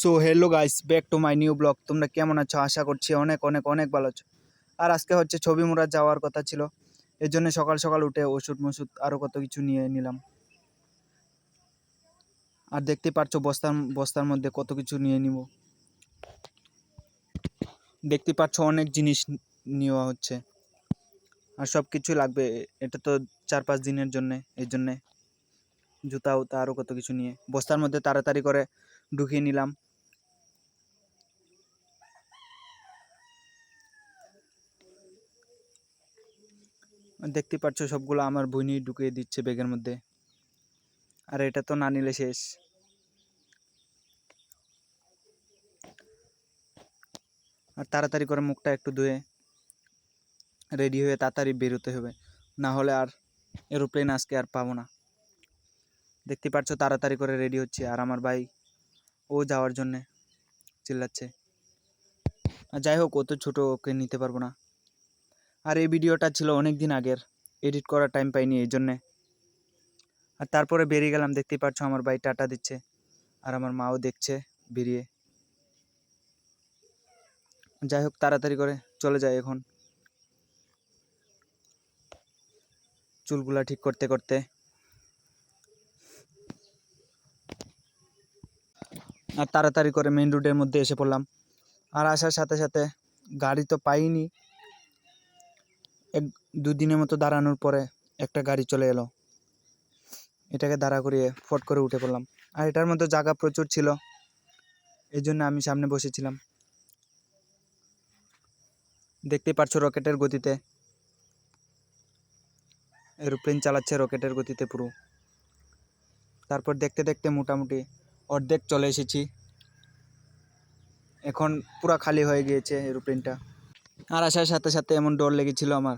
So hello guys, back to my new blog. তোমরা কেমন আছো? আশা করছি অনেক অনেক অনেক ভালো আছো। আর আজকে হচ্ছে ছবি মুড়া যাওয়ার কথা ছিল, এর জন্য সকাল সকাল উঠে ওষুধ মষুধ আরও কত কিছু নিয়ে নিলাম। আর দেখতে পাচ্ছো বস্তার বস্তার মধ্যে কত কিছু নিয়ে নিব। দেখতে পাচ্ছ অনেক জিনিস নেওয়া হচ্ছে, আর সব কিছু লাগবে। এটা তো 4-5 দিনের জন্য, এই জন্যে জুতা উতা আরও কত কিছু নিয়ে বস্তার মধ্যে তাড়াতাড়ি করে ঢুকিয়ে নিলাম। দেখতে পাচ্ছ সবগুলো আমার বইনি ঢুকিয়ে দিচ্ছে ব্যাগের মধ্যে, আর এটা তো না নিলে শেষ। আর তাড়াতাড়ি করে মুখটা একটু ধুয়ে রেডি হয়ে তাড়াতাড়ি বেরোতে হবে, না হলে আর এরোপ্লেন আজকে আর পাবো না। দেখতে পাচ্ছ তাড়াতাড়ি করে রেডি হচ্ছে, আর আমার ভাই ও যাওয়ার জন্যে চিল্লাচ্ছে। আর যাই হোক, ও তো ছোটো, ওকে নিতে পারবো না। আর এই ভিডিওটা ছিল অনেক দিন আগের, এডিট করার টাইম পাইনি এই জন্যে। আর তারপরে বেরিয়ে গেলাম। দেখতেই পাচ্ছ আমার ভাই টাটা দিচ্ছে, আর আমার মাও দেখছে বেরিয়ে। যাই হোক, তাড়াতাড়ি করে চলে যায় এখন, চুলগুলা ঠিক করতে করতে। আর তাড়াতাড়ি করে মেন রোডের মধ্যে এসে পড়লাম। আর আসার সাথে সাথে গাড়ি তো পাইনি, 1-2 দিনের মতো দাঁড়ানোর পরে একটা গাড়ি চলে এলো, এটাকে দাঁড়া করিয়ে ফট করে উঠে পড়লাম। আর এটার মধ্যে জায়গা প্রচুর ছিল, এই জন্য আমি সামনে বসেছিলাম। দেখতে পাচ্ছ রকেটের গতিতে এরোপ্লেন চালাচ্ছে, রকেটের গতিতে পুরো। তারপর দেখতে দেখতে মোটামুটি অর্ধেক চলে এসেছি, এখন পুরা খালি হয়ে গিয়েছে এরোপ্লেনটা। আর আসার সাথে সাথে এমন ডর লেগেছিল আমার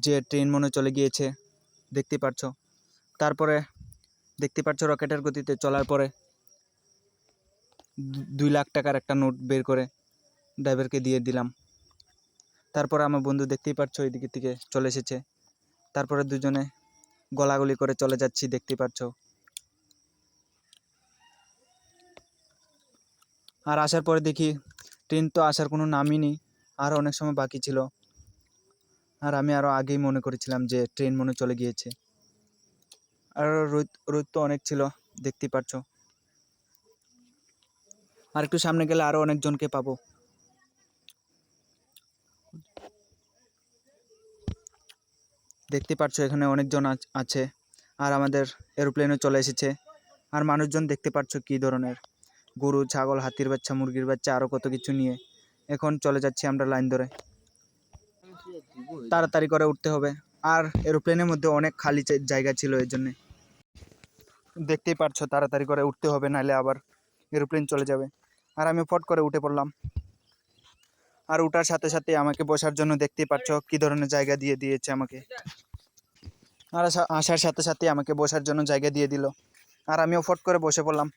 যে ট্রেন মনে চলে গিয়েছে, দেখতে পাচ্ছ। তারপরে দেখতে পাচ্ছ রকেটের গতিতে চলার পরে 2 লাখ টাকার একটা নোট বের করে ড্রাইভারকে দিয়ে দিলাম। তারপরে আমার বন্ধু দেখতেই পাচ্ছ এদিকে থেকে চলে এসেছে, তারপরে দুজনে গলাগলি করে চলে যাচ্ছি, দেখতে পাচ্ছ। আর আসার পরে দেখি ট্রেন তো আসার কোনো নামই নেই, আর অনেক সময় বাকি ছিল। আর আমি আরও আগেই মনে করেছিলাম যে ট্রেন মনে চলে গিয়েছে। আর রোদ রোদ তো অনেক ছিল, দেখতেই পাচ্ছ। আর একটু সামনে গেলে আরও অনেকজনকে পাবো। দেখতে পাচ্ছ এখানে অনেকজন আছে, আর আমাদের এরোপ্লেনও চলে এসেছে। আর মানুষজন দেখতে পাচ্ছ কী ধরনের, গরু, ছাগল, হাতির বাচ্চা, মুরগির বাচ্চা, আরও কত কিছু নিয়ে এখন চলে যাচ্ছি আমরা লাইন ধরে। তাড়াতাড়ি করে উঠতে হবে, আর এরোপ্লেনের মধ্যে অনেক খালি জায়গা ছিল, এই জন্যে দেখতেই পাচ্ছ তাড়াতাড়ি করে উঠতে হবে, নাহলে আবার এরোপ্লেন চলে যাবে। আর আমি ফট করে উঠে পড়লাম। আর উঠার সাথে সাথে আমাকে বসার জন্য দেখতেই পাচ্ছ কী ধরনের জায়গা দিয়ে দিয়েছে আমাকে। আর আসার সাথে সাথে আমাকে বসার জন্য জায়গা দিয়ে দিল, আর আমিও ফট করে বসে পড়লাম।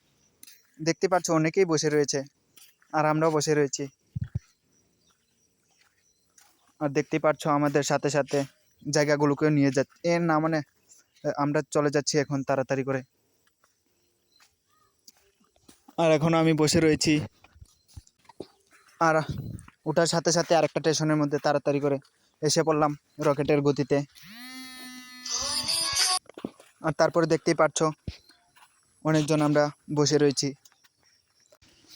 দেখতে পাচ্ছ অনেকেই বসে রয়েছে, আর আমরাও বসে রয়েছি। আর দেখতেই পাচ্ছ আমাদের সাথে সাথে জায়গাগুলোকেও নিয়ে যাচ্ছে, এর না মানে আমরা চলে যাচ্ছি এখন তাড়াতাড়ি করে। আর এখন আমি বসে রয়েছি, আর ওঠার সাথে সাথে আরেকটা স্টেশনের মধ্যে তাড়াতাড়ি করে এসে পড়লাম রকেটের গতিতে। আর তারপরে দেখতেই পাচ্ছ অনেকজন আমরা বসে রয়েছি।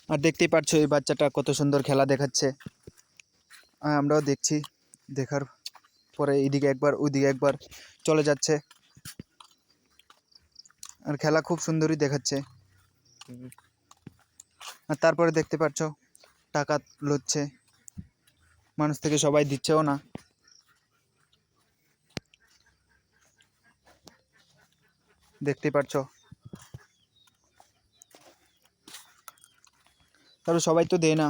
আর দেখতেই পাচ্ছ এই বাচ্চাটা কত সুন্দর খেলা দেখাচ্ছে, আর আমরাও দেখছি। দেখার পরে এইদিকে একবার ওইদিকে একবার চলে যাচ্ছে, আর খেলা খুব সুন্দরই দেখাচ্ছে। আর তারপরে দেখতে পাচ্ছ টাকা লুটছে মানুষ থেকে, সবাই দিচ্ছেও না। দেখতে পাচ্ছ, তারপরে সবাই তো দেয় না।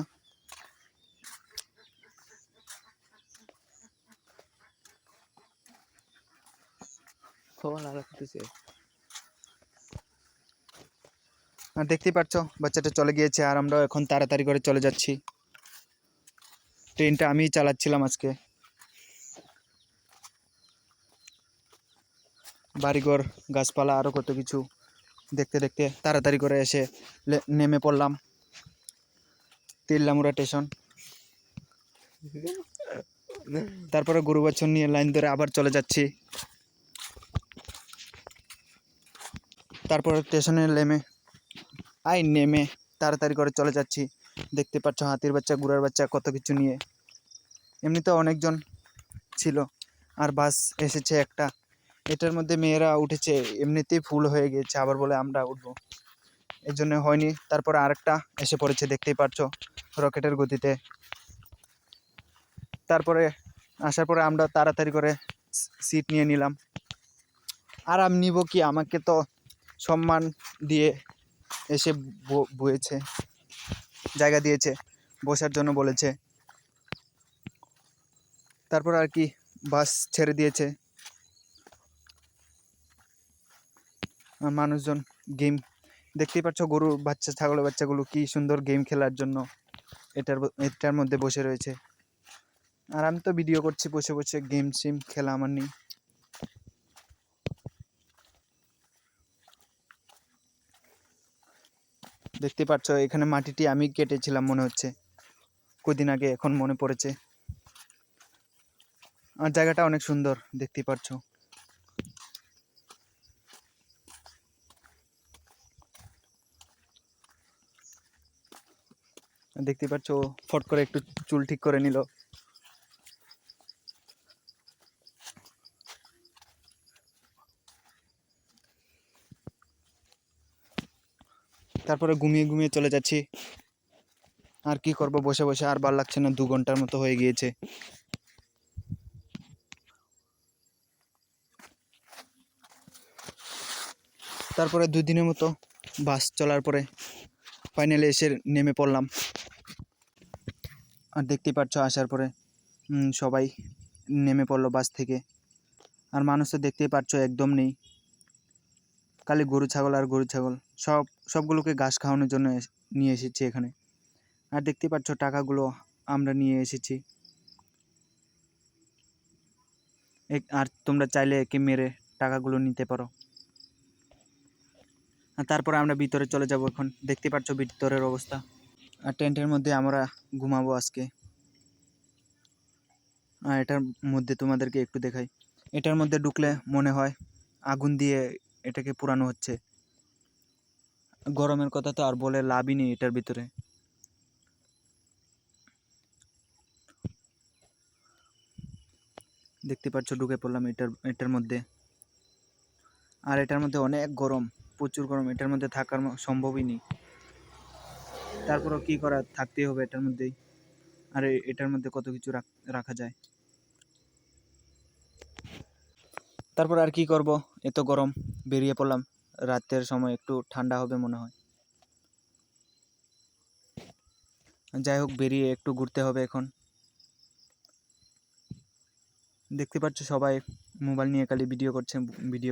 আর দেখতেই পাচ্ছ বাচ্চাটা চলে গিয়েছে, আর আমরাও এখন তাড়াতাড়ি করে চলে যাচ্ছি। ট্রেনটা আমিই চালাচ্ছিলাম আজকে। বাড়িঘর, গাছপালা, আরও কত কিছু দেখতে দেখতে তাড়াতাড়ি করে এসে নেমে পড়লাম। তিল্লামুড়া স্টেশন। তারপরে গরু বাছুর নিয়ে লাইন ধরে আবার চলে যাচ্ছি। তারপরে স্টেশনে নেমে তাড়াতাড়ি করে চলে যাচ্ছি। দেখতে পাচ্ছ হাতির বাচ্চা, ঘোড়ার বাচ্চা, কত কিছু নিয়ে। এমনিতে অনেকজন ছিল, আর বাস এসেছে একটা, এটার মধ্যে মেয়েরা উঠেছে, এমনিতেই ফুল হয়ে গিয়েছে, আবার বলে আমরা উঠবো, এই জন্য হয়নি। তারপরে আরেকটা এসে পড়েছে, দেখতেই পাচ্ছ রকেটের গতিতে। তারপরে আসার পরে আমরা তাড়াতাড়ি করে সিট নিয়ে নিলাম। আর আমি নিব কি, আমাকে তো সম্মান দিয়ে এসে বয়েছে, জায়গা দিয়েছে, বসার জন্য বলেছে। তারপর আর কি বাস ছেড়ে দিয়েছে, আর মানুষজন গেম দেখতেই পাচ্ছ, গরুর বাচ্চা, ছাগলের বাচ্চাগুলো কি সুন্দর গেম খেলার জন্য এটার মধ্যে বসে রয়েছে। আর আমি তো ভিডিও করছি বসে বসে, গেম সিম খেলা আমার নেই। দেখতে পাচ্ছ এখানে মাটিটি আমি কেটেছিলাম মনে হচ্ছে কদিন আগে, এখন মনে পড়েছে। আর জায়গাটা অনেক সুন্দর, দেখতে পাচ্ছ। দেখতে পাচ্ছ ফট করে একটু চুল ঠিক করে নিল। তারপরে ঘুমিয়ে ঘুমিয়ে চলে যাচ্ছি। আর কি করব, বসে বসে আর ভালো লাগছে না, 2 ঘন্টার মতো হয়ে গিয়েছে। তারপরে 2 দিনের মতো বাস চলার পরে ফাইনালি এসে নেমে পড়লাম। আর দেখতে পাচ্ছ আসার পরে সবাই নেমে পড়লো বাস থেকে। আর মানুষ তো দেখতেই পাচ্ছ একদম নেই, খালি গরু ছাগল আর গরু ছাগল। সবগুলোকে ঘাস খাওয়ানোর জন্য নিয়ে এসেছি এখানে। আর দেখতে পাচ্ছ টাকাগুলো আমরা নিয়ে এসেছি। আর তোমরা চাইলে একে মেরে টাকাগুলো নিতে পারো। আর তারপরে আমরা ভিতরে চলে যাব এখন। দেখতে পাচ্ছ ভিতরের অবস্থা। আর টেন্টের মধ্যে আমরা ঘুমাবো আজকে। আর এটার মধ্যে তোমাদেরকে একটু দেখাই। এটার মধ্যে ঢুকলে মনে হয় আগুন দিয়ে এটাকে পোড়ানো হচ্ছে। গরমের কথা তো আর বলে লাভই নেই এটার ভিতরে। দেখতে পাচ্ছ ঢুকে পড়লাম এটার মধ্যে। আর এটার মধ্যে অনেক গরম, প্রচুর গরম, এটার মধ্যে থাকার সম্ভবই নেই। তারপরও কি করা, থাকতেই হবে এটার মধ্যেই। আর এটার মধ্যে কত কিছু রাখা যায়। তারপর আর কি করব, এত গরম, বেরিয়ে পড়লাম। রাতের সময় একটু ঠান্ডা হবে মনে হয়। যাই হোক, বেরিয়ে একটু ঘুরতে হবে এখন। দেখতে পাচ্ছ সবাই মোবাইল নিয়ে খালি ভিডিও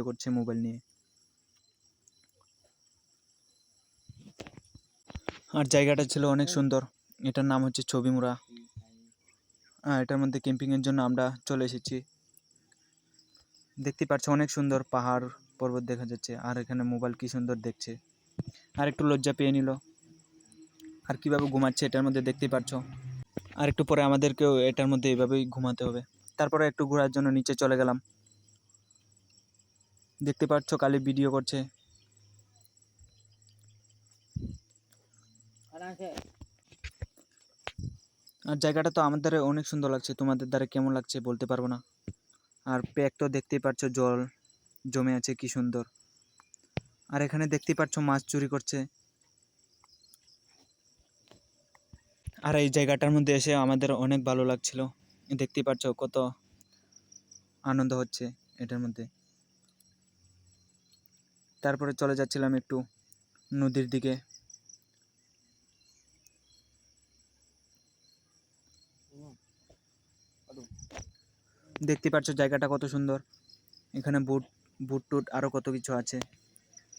করছে মোবাইল নিয়ে। আর জায়গাটা ছিল অনেক সুন্দর। এটার নাম হচ্ছে ছবিমুড়া। এটার মধ্যে ক্যাম্পিংয়ের জন্য আমরা চলে এসেছি। দেখতে পাচ্ছ অনেক সুন্দর পাহাড় পর্বত দেখা যাচ্ছে। আর এখানে মোবাইল কি সুন্দর দেখছে। আর একটু লজ্জা পেয়ে নিল। আর কিভাবে ঘুমাচ্ছে এটার মধ্যে দেখতেই পাচ্ছ। আর একটু পরে আমাদেরকেও এটার মধ্যে এইভাবেই ঘুমাতে হবে। তারপরে একটু ঘোরার জন্য নিচে চলে গেলাম। দেখতে পাচ্ছ কালি ভিডিও করছে। আর জায়গাটা তো আমাদের অনেক সুন্দর লাগছে, তোমাদের দ্বারা কেমন লাগছে বলতে পারবো না। আর প্যাক তো দেখতেই পাচ্ছ, জল জমে আছে কি সুন্দর। আর এখানে দেখতেই পাচ্ছ মাছ চুরি করছে। আর এই জায়গাটার মধ্যে এসে আমাদের অনেক ভালো লাগছিল। দেখতেই পাচ্ছ কত আনন্দ হচ্ছে এটার মধ্যে। তারপরে চলে যাচ্ছিলাম একটু নদীর দিকে। দেখতে পাচ্ছ জায়গাটা কত সুন্দর। এখানে বুট টুট আরও কত কিছু আছে,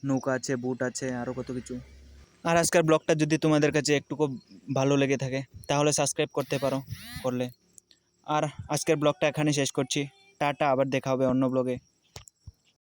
নৌকা আছে, বুট আছে, আরও কত কিছু। আর আজকের ব্লগটা যদি তোমাদের কাছে একটুকু ভালো লেগে থাকে তাহলে সাবস্ক্রাইব করতে পারো করলে। আর আজকের ব্লগটা এখানে শেষ করছি। টাটা, আবার দেখা হবে অন্য ব্লগে।